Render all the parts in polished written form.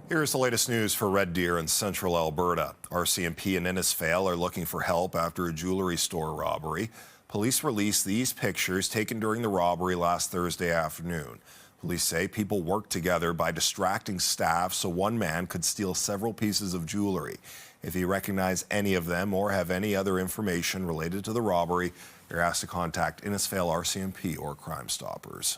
Here's the latest news for Red Deer in central Alberta. RCMP and Innisfail are looking for help after a jewelry store robbery. Police released these pictures taken during the robbery last Thursday afternoon. Police say people worked together by distracting staff so one man could steal several pieces of jewelry. If you recognize any of them or have any other information related to the robbery, you're asked to contact Innisfail RCMP or Crime Stoppers.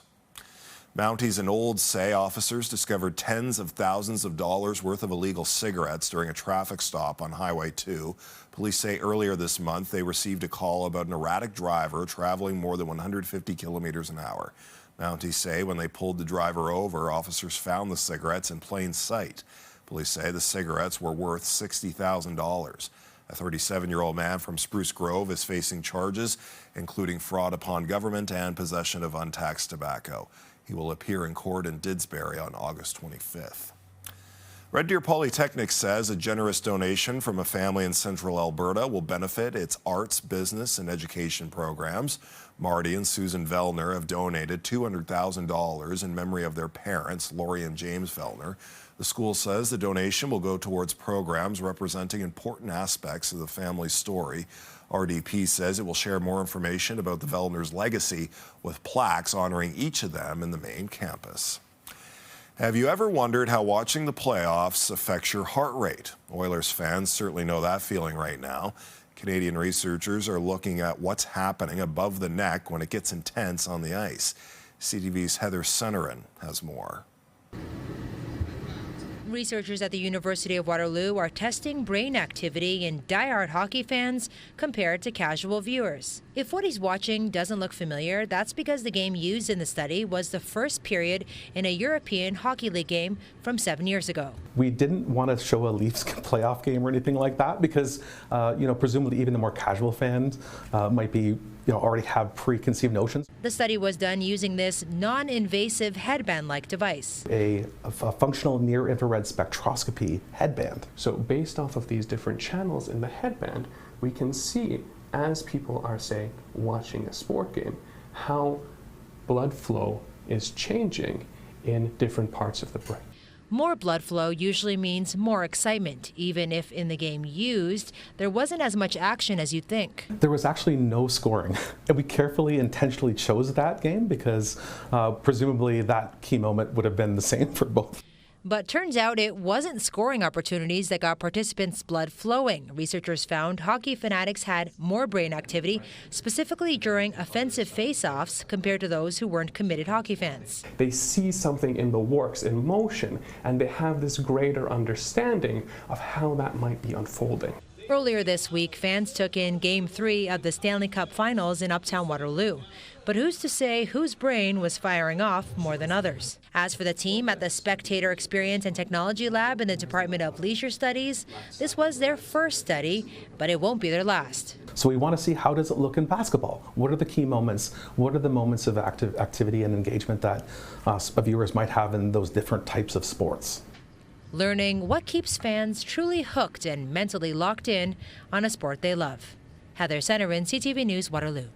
Mounties and Olds say officers discovered tens of thousands of dollars worth of illegal cigarettes during a traffic stop on Highway 2. Police say earlier this month they received a call about an erratic driver traveling more than 150 kilometers an hour. Mounties say when they pulled the driver over, officers found the cigarettes in plain sight. Police say the cigarettes were worth $60,000. A 37-year-old man from Spruce Grove is facing charges, including fraud upon government and possession of untaxed tobacco. He will appear in court in Didsbury on August 25th. Red Deer Polytechnic says a generous donation from a family in central Alberta will benefit its arts, business, and education programs. Marty and Susan Vellner have donated $200,000 in memory of their parents, Lori and James Vellner. The school says the donation will go towards programs representing important aspects of the family's story. RDP says it will share more information about the Vellner's legacy with plaques honoring each of them in the main campus. Have you ever wondered how watching the playoffs affects your heart rate? Oilers fans certainly know that feeling right now. Canadian researchers are looking at what's happening above the neck when it gets intense on the ice. CTV's Heather Sunnerin has more. Researchers at the University of Waterloo are testing brain activity in diehard hockey fans compared to casual viewers. If what he's watching doesn't look familiar, that's because the game used in the study was the first period in a European Hockey League game from 7 years ago. We didn't want to show a Leafs playoff game or anything like that because, presumably even the more casual fans might be, already have preconceived notions. The study was done using this non-invasive headband-like device. A functional near-infrared spectroscopy headband. So based off of these different channels in the headband, we can see, as people are, say, watching a sport game, how blood flow is changing in different parts of the brain. More blood flow usually means more excitement, even if in the game used, there wasn't as much action as you'd think. There was actually no scoring. And we carefully, intentionally chose that game because presumably that key moment would have been the same for both. But turns out it wasn't scoring opportunities that got participants' blood flowing. Researchers found hockey fanatics had more brain activity, specifically during offensive face-offs, compared to those who weren't committed hockey fans. They see something in the works, in motion, and they have this greater understanding of how that might be unfolding. Earlier this week, fans took in Game 3 of the Stanley Cup Finals in Uptown Waterloo. But who's to say whose brain was firing off more than others? As for the team at the Spectator Experience and Technology Lab in the Department of Leisure Studies, this was their first study, but it won't be their last. So we want to see how does it look in basketball? What are the key moments? What are the moments of activity and engagement that viewers might have in those different types of sports? Learning what keeps fans truly hooked and mentally locked in on a sport they love. Heather Sunnerin, CTV News, Waterloo.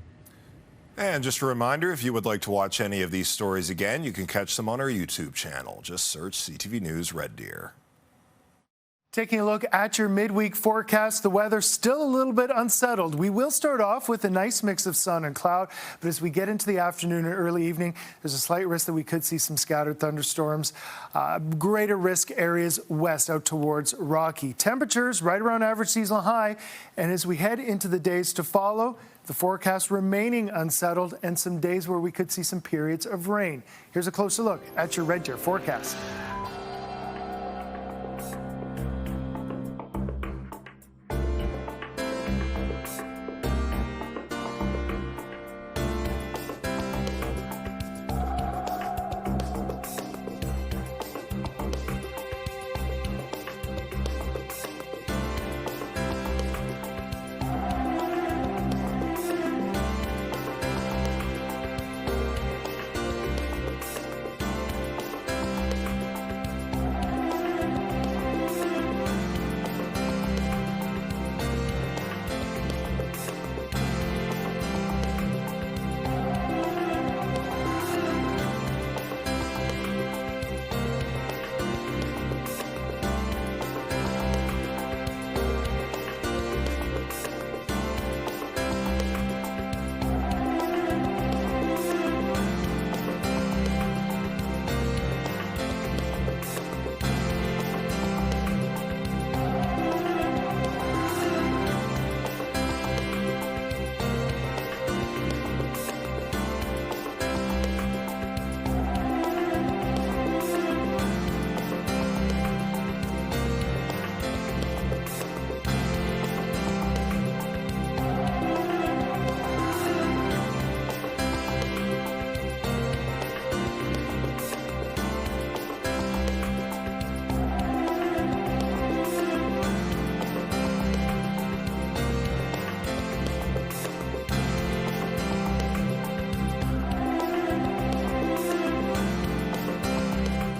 And just a reminder, if you would like to watch any of these stories again, you can catch them on our YouTube channel. Just search CTV News Red Deer. Taking a look at your midweek forecast, the weather still a little bit unsettled. We will start off with a nice mix of sun and cloud, but as we get into the afternoon and early evening, there's a slight risk that we could see some scattered thunderstorms. Greater risk areas west out towards Rocky. Temperatures right around average seasonal high, and as we head into the days to follow, the forecast remaining unsettled and some days where we could see some periods of rain. Here's a closer look at your Red Deer forecast.